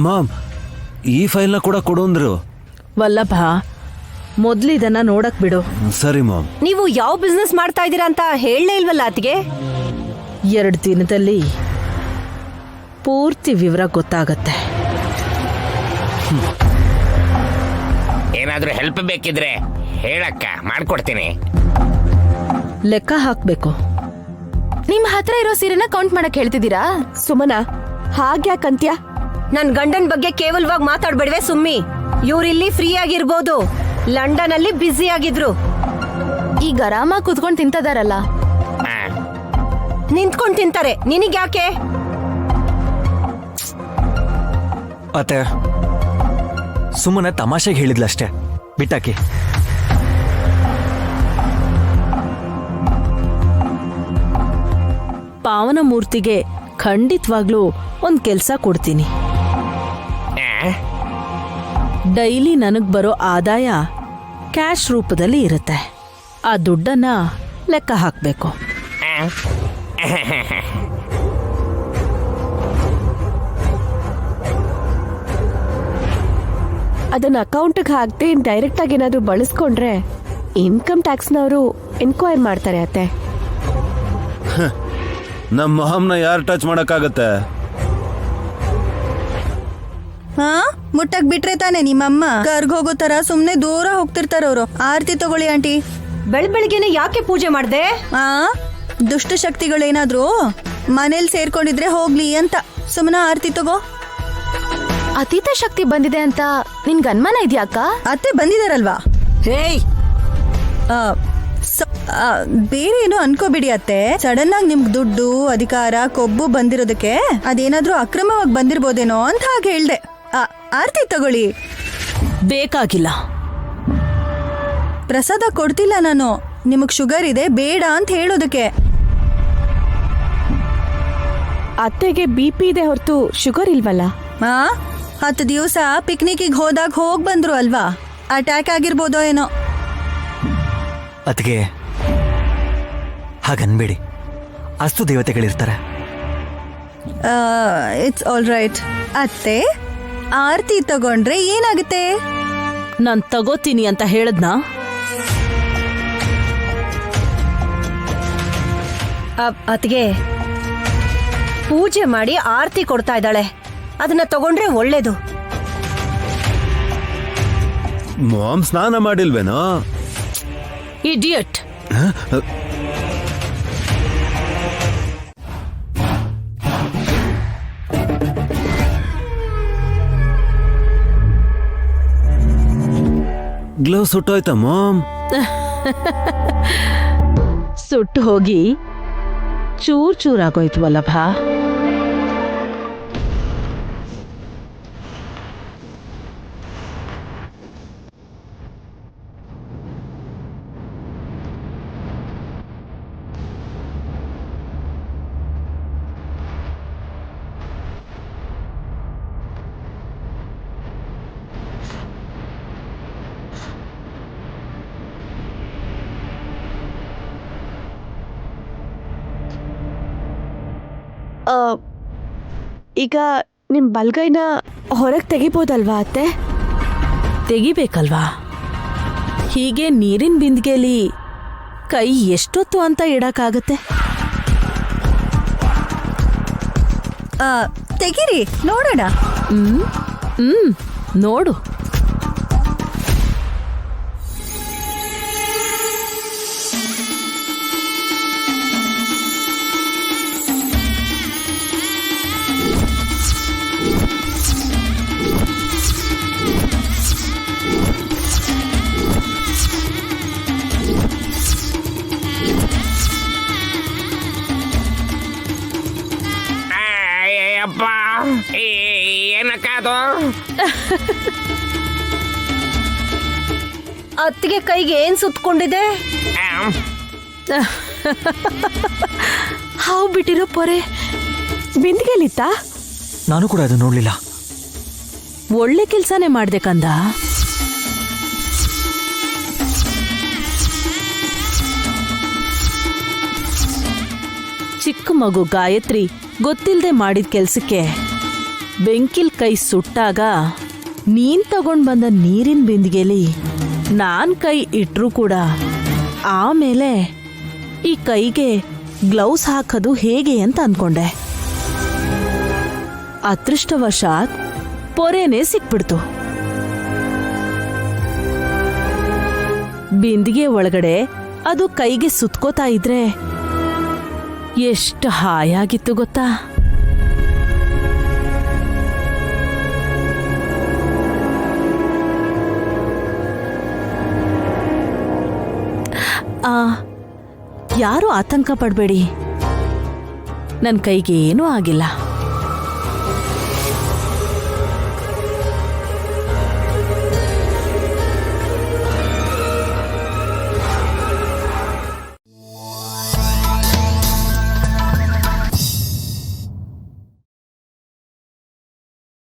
Ma'am, ಈ ಫೈಲ್ನ ಕೂಡ ಕೊಡು ಅಂದ್ರು. ವಲ್ಲಭ, ಮೊದ್ಲು ಇದನ್ನ ನೋಡಕ್ ಬಿಡು. ಸರಿ ಮಾಮ್. ನೀವು ಯಾವ ಬಿಸ್ನೆಸ್ ಮಾಡ್ತಾ ಇದ್ದೀರಾ ಅಂತ ಹೇಳಲೇ ಇಲ್ವಲ್ಲ ಅತ್ತಿಗೆ? 2 ದಿನದಲ್ಲಿ ಪೂರ್ತಿ ವಿವರ ಗೊತ್ತಾಗತ್ತೆ. ಏನಾದ್ರೂ ಹೆಲ್ಪ್ ಬೇಕಿದ್ರೆ ಹೇಳಕ್ಕ, ಮಾಡ್ಕೊಡ್ತೀನಿ. ಲೆಕ್ಕ ಹಾಕ್ಬೇಕು. ನಿಮ್ ಹತ್ರ ಇರೋ ಸೀರೆನ ಕೌಂಟ್ ಮಾಡಕ್ ಹೇಳ್ತಿದ್ದೀರಾ? ಸುಮನ, ಹಾಗ್ಯಾಕಂತ್ಯ? ನನ್ ಗಂಡನ್ ಬಗ್ಗೆ ಕೇವಲವಾಗಿ ಮಾತಾಡ್ಬೇಡ್ವೆ ಸುಮ್ಮಿ. ಇವ್ರಿಲ್ಲಿ ಫ್ರೀ ಆಗಿರ್ಬೋದು, ಲಂಡನ್ ಅಲ್ಲಿ ಬ್ಯುಸಿ ಆಗಿದ್ರು. ಈಗ ಆರಾಮಾಗಿ ಕುತ್ಕೊಂಡ್ ತಿಂತದಾರಲ್ಲ. ನಿಂತ್ಕೊಂಡ್ ತಿಂತಾರೆ, ನಿನಗ್ಯಾಕೆ? ಅತ್ತೆ, ಸುಮ್ಮನೆ ತಮಾಷೆಗೆ ಹೇಳಿದ್ಲಷ್ಟೇ, ಬಿಟ್ಟಾಕಿ. ಪಾವನ ಮೂರ್ತಿಗೆ ಖಂಡಿತವಾಗ್ಲೂ ಒಂದ್ ಕೆಲ್ಸ ಕೊಡ್ತೀನಿ. ಡೈಲಿ ನನಗ್ ಬರೋ ಆದಾಯ ಕ್ಯಾಶ್ ರೂಪದಲ್ಲಿ ಇರುತ್ತೆ. ಆ ದುಡ್ಡನ್ನ ಲೆಕ್ಕ ಹಾಕ್ಬೇಕು. ಅದನ್ನ ಅಕೌಂಟ್ಗೆ ಹಾಕ್ದೆ ಡೈರೆಕ್ಟ್ ಆಗಿ ಏನಾದ್ರು ಬಳಸ್ಕೊಂಡ್ರೆ ಇನ್ಕಮ್ ಟ್ಯಾಕ್ಸ್ನವರು ಎನ್ಕ್ವೈರ್ ಮಾಡ್ತಾರೆ ಅತ್ತೆ. ನಮ್ಮ ಮೊಹಮ್ನ ಯಾರು ಟಚ್ ಮಾಡಕ್ಕಾಗತ್ತೆ? ಹಾ, ಮುಟ್ಟಕ್ ಬಿಟ್ರೆ ತಾನೆ ನಿಮ್ಮಮ್ಮ ಕರ್ಗ್ ಹೋಗೋ ತರ ಸುಮ್ನೆ ದೂರ ಹೋಗ್ತಿರ್ತಾರ ಅವ್ರು. ಆರತಿ ತಗೊಳ್ಳಿ ಆಂಟಿ. ಬೆಳಬೆಳಗ್ಗೆನೆ ಯಾಕೆ ಪೂಜೆ ಮಾಡ್ದೆ? ಆ ದುಷ್ಟ ಶಕ್ತಿಗಳೇನಾದ್ರೂ ಮನೇಲಿ ಸೇರ್ಕೊಂಡಿದ್ರೆ ಹೋಗ್ಲಿ ಅಂತ ಸುಮ್ಮನ ಆರತಿ ತಗೋ. ಅತೀತ ಶಕ್ತಿ ಬಂದಿದೆ ಅಂತ ನಿನ್ಗೆ ಅನುಮಾನ ಇದೆಯಾಕ? ಅತ್ತೆ ಬಂದಿದಾರಲ್ವಾ? ಹೇಯ್, ಬೇರೆ ಏನು ಅನ್ಕೋಬಿಡಿ ಅತ್ತೆ. ಸಡನ್ ಆಗಿ ನಿಮ್ಗ್ ದುಡ್ಡು, ಅಧಿಕಾರ, ಕೊಬ್ಬು ಬಂದಿರೋದಕ್ಕೆ ಅದೇನಾದ್ರೂ ಅಕ್ರಮವಾಗಿ ಬಂದಿರ್ಬೋದೇನೋ ಅಂತ ಹಾಗೆ ಹೇಳ್ದೆ. ಆರತಿ ತಗೊಳ್ಳಿ. ಬೇಕಾಗಿಲ್ಲ. ಪ್ರಸಾದ ಕೊಡ್ತಿಲ್ಲ ನಾನು, ನಿಮಗ್ ಶುಗರ್ ಇದೆ ಬೇಡ ಅಂತ ಹೇಳೋದಕ್ಕೆ. ಅತ್ತೆಗೆ BP ಇದೆ ಹೊರತು ಶುಗರ್ ಇಲ್ವಲ್ಲ? 10 ದಿವಸ ಪಿಕ್ನಿಕ್ಗೆ ಹೋದಾಗ ಹೋಗ್ ಬಂದ್ರು ಅಲ್ವಾ, ಅಟ್ಯಾಕ್ ಆಗಿರ್ಬೋದೋ ಏನೋ. ಅದಕ್ಕೆ ಹಾಗನ್ಬೇಡಿ, ಅಷ್ಟು ದೇವತೆಗಳಿರ್ತಾರೆ. It's all right. ಅತ್ತೆ, ಆರತಿ ತಗೊಂಡ್ರೆ ಏನಾಗುತ್ತೆ? ನಾನ್ ತಗೋತೀನಿ ಅಂತ ಹೇಳದ್ನಾ? ಅತ್ಗೆ ಪೂಜೆ ಮಾಡಿ ಆರತಿ ಕೊಡ್ತಾ ಇದ್ದಾಳೆ, ಅದನ್ನ ತಗೊಂಡ್ರೆ ಒಳ್ಳೇದು. ಮಾಮ್ ಸ್ನಾನ ಮಾಡಿಲ್ವೇನೋ? ಇಡಿಯಟ್. ಗ್ಲೌಸ್ ಸುಟ್ಟೋಯ್ತಾ ಮಾಮ್? ಸುಟ್ಟು ಹೋಗಿ ಚೂರ್ ಚೂರಾಗೋಯ್ತು ವಲ್ಲಭ. ಈಗ ನಿಮ್ ಬಲ್ಗೈನ ಹೊರಗೆ ತೆಗಿಬೋದಲ್ವಾ ಅತ್ತೆ? ತೆಗಿಬೇಕಲ್ವಾ? ಹೀಗೆ ನೀರಿನ ಬಿಂದಿಗೆಲಿ ಕೈ ಎಷ್ಟೊತ್ತು ಅಂತ ಇಡಕ್ಕಾಗತ್ತೆ? ತೆಗಿರಿ ನೋಡೋಣ. ನೋಡು. ಅಪ್ಪ, ಏನಕ್ಕ ಅದು? ಅತ್ತಿಗೆ ಕೈಗೆ ಏನ್ ಸುತ್ಕೊಂಡಿದೆ? ಹಾವು ಬಿಟ್ಟಿರೋ ಪೊರೆ ಬಿಂದಿಗೆಲಿತ್ತ? ನಾನು ಕೂಡ ಅದು ನೋಡ್ಲಿಲ್ಲ. ಒಳ್ಳೆ ಕೆಲ್ಸನೇ ಮಾಡ್ದೆ ಕಂದ. ಚಿಕ್ಕ ಮಗು ಗಾಯತ್ರಿ ಗೊತ್ತಿಲ್ದೆ ಮಾಡಿದ ಕೆಲ್ಸಕ್ಕೆ ಬೆಂಕಿಲ್ ಕೈ ಸುಟ್ಟಾಗ ನೀನ್ ತಗೊಂಡ್ ಬಂದ ನೀರಿನ ಬಿಂದಿಗೆಲಿ ನಾನ್ ಕೈ ಇಟ್ರೂ ಕೂಡ ಆಮೇಲೆ ಈ ಕೈಗೆ ಗ್ಲೌಸ್ ಹಾಕೋದು ಹೇಗೆ ಅಂತ ಅನ್ಕೊಂಡೆ. ಅದೃಷ್ಟವಶಾತ್ ಪೊರೆನೇ ಸಿಕ್ಬಿಡ್ತು. ಬಿಂದಿಗೆ ಒಳಗಡೆ ಅದು ಕೈಗೆ ಸುತ್ಕೋತಾ ಇದ್ರೆ ಎಷ್ಟು ಹಾಯಾಗಿತ್ತು ಗೊತ್ತಾ. ಯಾರೂ ಆತಂಕ ಪಡಬೇಡಿ, ನನ್ನ ಕೈಗೆ ಏನೂ ಆಗಿಲ್ಲ.